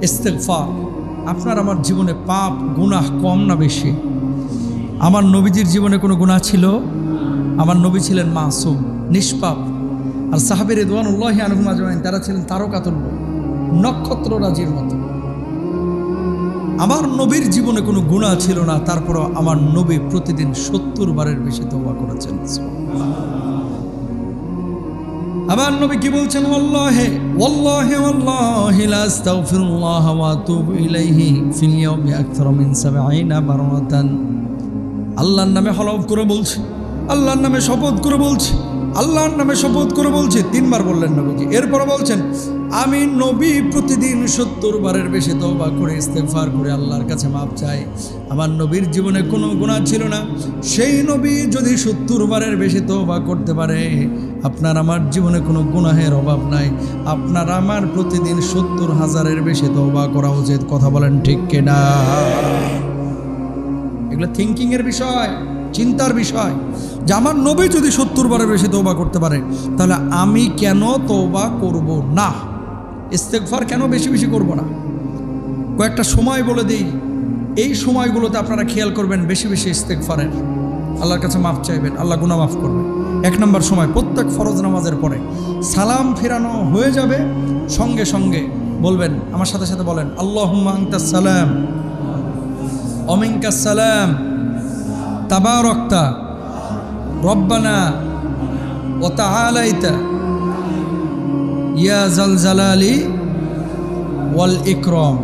ইস্তেগফার। আপনার আমার জীবনে পাপ গুনাহ কম না বেশি? আমার নবীজির জীবনে কোনো গুনাহ ছিল? আমার নবী ছিলেন মাসুম, নিষ্পাপ। আর সাহাবী রিদওয়ানুল্লাহি আনহুম আজমাইন তারা ছিলেন তারকাতুল্য, নক্ষত্র রাজির মতো। আমার নবীর জীবনে কোনো গুনাহ ছিল না, তারপরও আমার নবী প্রতিদিন 70 বারের বেশি তওবা করেছেন। আমার নবী কি বলছেন? ওয়াল্লাহি ওয়াল্লাহি ওয়াল্লাহি লা আস্তাগফিরুল্লাহ ওয়া আতুবু ইলাইহি ফিল ইয়াউমি আকতার মিন 70 মাররাতান। আল্লাহর নামে হলফ করে বলছি, আল্লাহর নামে শপথ করে বলছি, আল্লাহর নামে শপথ করে বলছি। 3 বার বললেন নবীজি। এরপর বলছেন আমি নবী প্রতিদিন 70 বারের বেশি তওবা করে ইস্তেগফার করে আল্লাহর কাছে মাপ চাই। আমার নবীর জীবনে কোনো গুনাহ ছিল না, সেই নবী যদি 70 বারের বেশি তওবা করতে পারে, আপনার আমার জীবনে কোনো গুনাহের অভাব নাই। আপনার আমার প্রতিদিন 70,000-এর বেশি তওবা করা উচিত। কথা বলেন ঠিক কিনা? এগুলো থিঙ্কিংয়ের বিষয়, চিন্তার বিষয়। যে আমার নবী যদি 70 বারের বেশি তওবা করতে পারে, তাহলে আমি কেন তওবা করব না? ইস্তেগফার কেন বেশি বেশি করব না? কয়েকটা সময় বলে দিই, এই সময়গুলোতে আপনারা খেয়াল করবেন বেশি বেশি ইস্তেগফারের, আল্লাহর কাছে মাফ চাইবেন, আল্লাহ গুনাহ মাফ করবেন। 1 নম্বর সময়, প্রত্যেক ফরজ নামাজের পরে সালাম ফেরানো হয়ে যাবে, সঙ্গে সঙ্গে বলবেন, আমার সাথে সাথে বলেন, আল্লাহুম্মা আনতাস সালাম ওয়া মিনকাস সালাম তাবারাকতা রব্বানা ওয়া তাআলাইতা ইয়া যাল জালালি ওয়াল ইকরাম।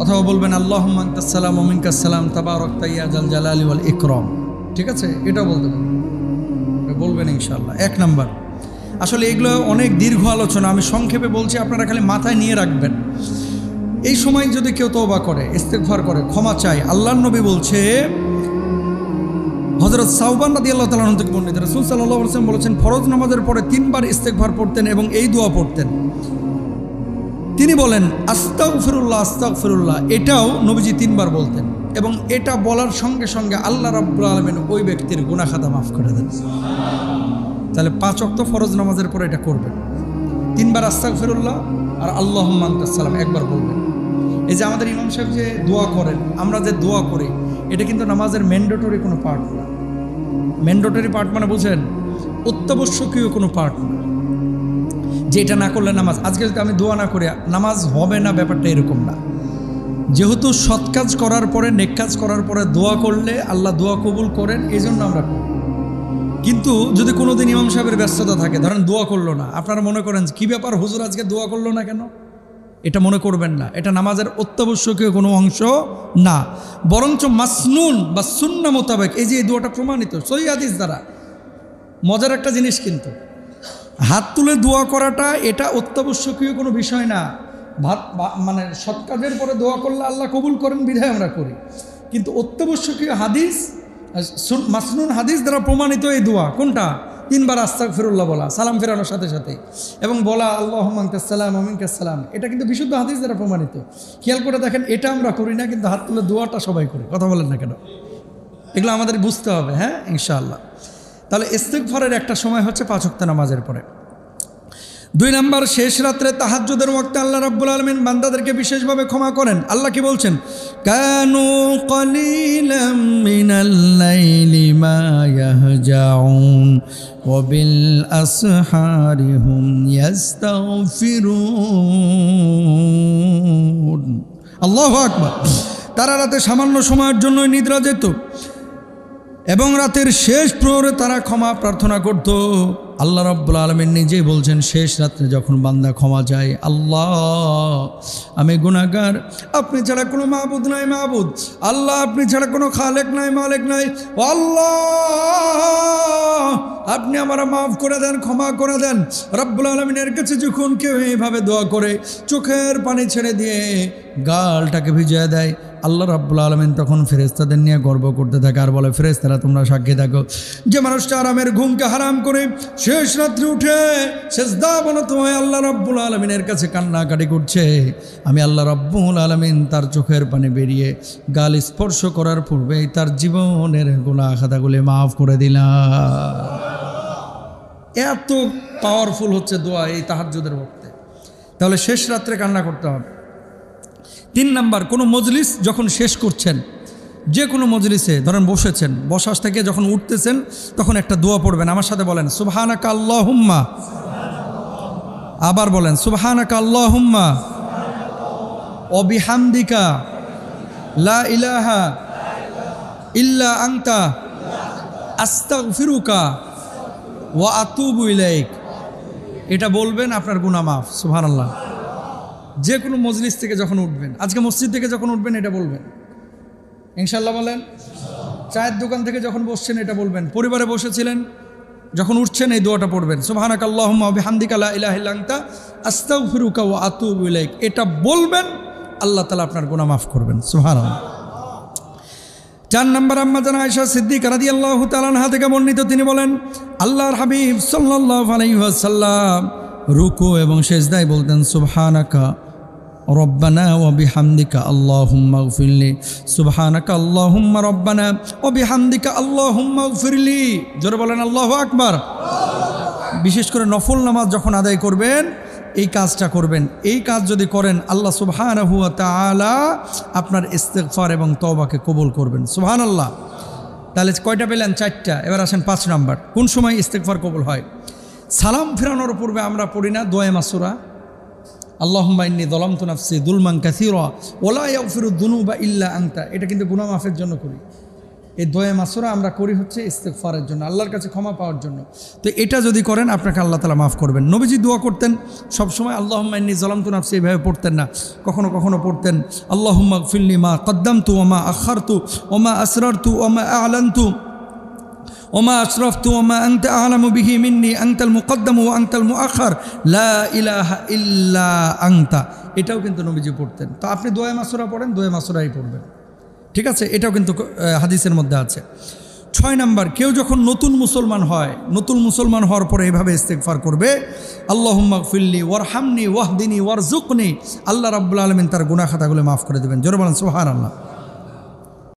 অথবা বলবেন আল্লাহুম্মা আনতাস সালাম ওয়া মিনকাস সালাম তাবারাকতা ইয়া যাল জালালি ওয়াল ইকরাম। ঠিক আছে, এটাও বলতে বলবেন ইনশাআল্লাহ। 1 নম্বর। আসলে এগুলো অনেক দীর্ঘ আলোচনা, আমি সংক্ষেপে বলছি, আপনারা খালি মাথায় নিয়ে রাখবেন। এই সময় যদি কেউ তওবা করে, ইস্তেগফার করে, ক্ষমা চায়, আল্লাহর নবী বলছে, হযরত সাওবান রাদিয়াল্লাহু তাআলা থেকে বর্ণিত, রাসূল সাল্লাল্লাহু আলাইহি ওয়াসাল্লাম বলেছেন, ফরজ নামাজের পরে 3 বার ইস্তেগফার পড়তেন এবং এই দোয়া পড়তেন। তিনি বলেন আস্তাগফিরুল্লাহ আস্তাগফিরুল্লাহ, এটাও নবীজি 3 বার বলতেন এবং এটা বলার সঙ্গে সঙ্গে আল্লাহ রাব্বুল আলামিন ওই ব্যক্তির গুনাহ খাতা মাফ করে দেন। তাহলে 5 ওয়াক্ত ফরজ নামাজের পরে এটা করবেন। 3 বার আস্তাগফিরুল্লাহ আর আল্লাহুম্মা আনতাস সালাম একবার বলবেন। এই যে আমাদের ইমাম সাহেব যে দোয়া করেন, আমরা যে দোয়া করি, এটা কিন্তু নামাজের ম্যান্ডেটরি কোনো পার্ট না। ম্যান্ডেটরি পার্ট মানে বুঝেন, অত্যাবশ্যকীয় কোনো পার্ট না, যে এটা না করলে নামাজ, আজকে যদি আমি দোয়া না করি নামাজ হবে না, ব্যাপারটা এরকম না। যেহেতু সৎ কাজ করার পরে, নেক কাজ করার পরে দোয়া করলে আল্লাহ দোয়া কবুল করেন, এই জন্য আমরা করি। কিন্তু যদি কোনোদিন ইমাম সাহেবের ব্যস্ততা থাকে, ধরেন দোয়া করলো না, আপনারা মনে করেন কি ব্যাপার হুজুর আজকে দোয়া করলো না কেন, এটা মনে করবেন না। এটা নামাজের অত্যাবশ্যকীয় কোনো অংশ না, বরঞ্চ মাসনুন বা সুন্নাহ মোতাবেক। এই যে এই দোয়াটা প্রমাণিত সহিহ হাদিস দ্বারা। মজার একটা জিনিস, কিন্তু হাত তুলে দোয়া করাটা এটা অত্যাবশ্যকীয় কোনো বিষয় না। মানে সৎ কাজের পরে দোয়া করলে আল্লাহ কবুল করেন বিধায় আমরা করি। কিন্তু অত্যাবশ্যকীয় হাদিস, মাসনুন হাদিস দ্বারা প্রমাণিত এই দোয়া কোনটা? 3 বার আস্তাগফিরুল্লাহ বলা, সালাম ফেরানোর সাথে সাথে, এবং বলা আল্লাহুম্মা আনতাস সালাম ওয়া মিনকাস সালাম। এটা কিন্তু বিশুদ্ধ হাদিস দ্বারা প্রমাণিত। খেয়াল করে দেখেন, এটা আমরা করি না, কিন্তু হাত তুলে দোয়াটা সবাই করি। কথা বলেন না কেন? এগুলো আমাদের বুঝতে হবে। হ্যাঁ, ইনশাআল্লাহ। তাহলে ইস্তেগফারের একটা সময় হচ্ছে 5 ওয়াক্ত নামাজের পরে। 2 নম্বর, শেষ রাত্রে তাহাজ্জুদের ওয়াক্তে আল্লাহ রাব্বুল আলামিন বান্দাদেরকে বিশেষভাবে ক্ষমা করেন। আল্লাহ কি বলছেন? কানু কলিলাম মিনাল লাইলি মা ইয়াহজাউন ওয়া বিল আসহারি হুম ইস্তাগফিরুন। আল্লাহু আকবার। তারা রাতে সামান্য সময়ের জন্য নিদ্রা যেত এবং রাতের শেষ প্রহরে তারা ক্ষমা প্রার্থনা করত। আল্লাহ রাব্বুল আলামিন নিজেই বলছেন, শেষ রাত্রে যখন বান্দা ক্ষমা চায়, আল্লাহ আমি গুনাহগার, আপনি ছাড়া কোনো মাবুদ নাই মাবুদ, আল্লাহ আপনি ছাড়া কোনো খালেক নাই মালিক নাই, ও আল্লাহ আপনি আমার মাফ করে দেন, ক্ষমা করে দেন। রাব্বুল আলামিনের কাছে যখন কেউ এইভাবে দোয়া করে, চোখের পানি ছেড়ে দিয়ে গালটাকে ভিজিয়ে দেয়, আল্লাহ রাব্বুল আলামিন তখন ফেরেশতাদের নিয়ে গর্ব করতে থাকে আর বলে, ফেরেশতারা তোমরা সাক্ষী থাকো, যে মানুষটা আরামের ঘুমকে হারাম করে শেষ রাত্রে উঠে সেজদা অবনত হয়ে আল্লাহ রাব্বুল আলামিনের কাছে কান্নাকাটি করছে, আমি আল্লাহ রাব্বুল আলামিন তার চোখের পানি বেরিয়ে গাল স্পর্শ করার পূর্বেই তার জীবনের গুনাহ খাতাগুলি মাফ করে দিলাম। এত পাওয়ারফুল হচ্ছে দোয়া এই তাহাজ্জুদের ওয়াক্তে। তাহলে শেষ রাত্রে কান্না করতে হবে। 3 নাম্বার, কোনো মজলিস যখন শেষ করছেন, যে কোনো মজলিসে ধরেন বসেছেন, বসাস থেকে যখন উঠতেছেন তখন একটা দোয়া পড়বেন। আমার সাথে বলেন সুবহানাকা আল্লাহুম্মা, আবার বলেন সুবহানাকা আল্লাহুম্মা ওয়া বিহামদিকা লা ইলাহা ইল্লা আনতা আস্তাগফিরুকা ওয়া আতুবু ইলাইক। এটা বলবেন, আপনার গুনাহ মাফ। সুবহানাল্লাহ। যে কোনো মজলিস থেকে যখন উঠবেন, আজকে মসজিদ থেকে যখন উঠবেন এটা বলবেন ইনশাআল্লাহ। বলেন চায়ের দোকান থেকে যখন বসছেন এটা বলবেন, পরিবারে বসেছিলেন যখন উঠছেন এই দোয়াটা পড়বেন সুবহানাকা আল্লাহুম্মা ওয়া বিহামদিকা লা ইলাহা ইল্লা আনতা আস্তাগফিরুকা ওয়া আতুবু ইলাইক। এটা বলবেন, আল্লাহ তাআলা আপনার গুনাহ মাফ করবেন। সুবহানাল্লাহ। 4 নম্বর, আম্মা জান আয়েশা সিদ্দিকা রাদিয়াল্লাহু তাআলা আনহা থেকে বর্ণিত, তিনি বলেন আল্লাহর হাবিব সাল্লাল্লাহু আলাইহি ওয়াসাল্লাম রুকু এবং সিজদায় বলতেন সুবহানাকা রব্বানা ওয়া বিহামদিকা আল্লাহুম্মা গফিরলি, সুবহানাকা আল্লাহুম্মা রব্বানা ওয়া বিহামদিকা আল্লাহুম্মা গফিরলি। জোরে বলেন আল্লাহু আকবার। বিশেষ করে নফল নামাজ যখন আদায় করবেন এই কাজটা করবেন। এই কাজ যদি করেন আল্লাহ সুবহানাহু ওয়া তাআলা আপনার ইস্তিগফার এবং তওবাকে কবুল করবেন। সুবহানাল্লাহ। তাহলে কয়টা পেলেন? 4টা। এবার আসেন 5 নাম্বার, কোন সময় ইস্তিগফার কবুল হয়? সালাম ফেরানোর পূর্বে আমরা পড়ি না দোয়া মাসুরা, আল্লাহুম্মা ইন্নী যালামতু নাফসি যুলমান কাসীরা ওয়া লা ইয়াগফিরুদ যুনুবা ইল্লা আনতা। এটা কিন্তু গুনাহ মাফের জন্য করি। এই দোয়া মাসুরা আমরা করি হচ্ছে ইস্তিগফারের জন্য, আল্লাহর কাছে ক্ষমা পাওয়ার জন্য। তো এটা যদি করেন আপনাকে আল্লাহ তাআলা মাফ করবেন। নবীজি দোয়া করতেন সবসময় আল্লাহুম্মা ইন্নী যালামতু নাফসি, এইভাবে পড়তেন না, কখনো কখনো পড়তেন আল্লাহুম্মা গফিরলি মা কদ্দামতু ওয়া মা আখারতু ওয়া মা আসরারতু ওয়া মা আ'লানতু ওমা আশরাফতু ওমা আনতা আ'লামু বিহি মিন্নি আনতাল মুকদ্দাম ওয়া আনতাল মুআখার লা ইলাহা ইল্লা আনতা। এটাও কিন্তু নবীজি পড়তেন। তো আপনি দোয়া মাসুরা পড়েন, দোয়া মাসুরাই পড়বেন, ঠিক আছে? এটাও কিন্তু হাদিসের মধ্যে আছে। 6 নাম্বার, কেউ যখন নতুন মুসলমান হয়, নতুন মুসলমান হওয়ার পরে এভাবে ইস্তিগফার করবে আল্লাহুম্মা গফিরলি ওয়ারহামনি ওয়াহদিনি ওয়ারযুকনি। আল্লাহ রাব্বুল আলামিন তার গুনাহ খাতাগুলো মাফ করে দেবেন। জোরে বলেন সুবহানাল্লাহ।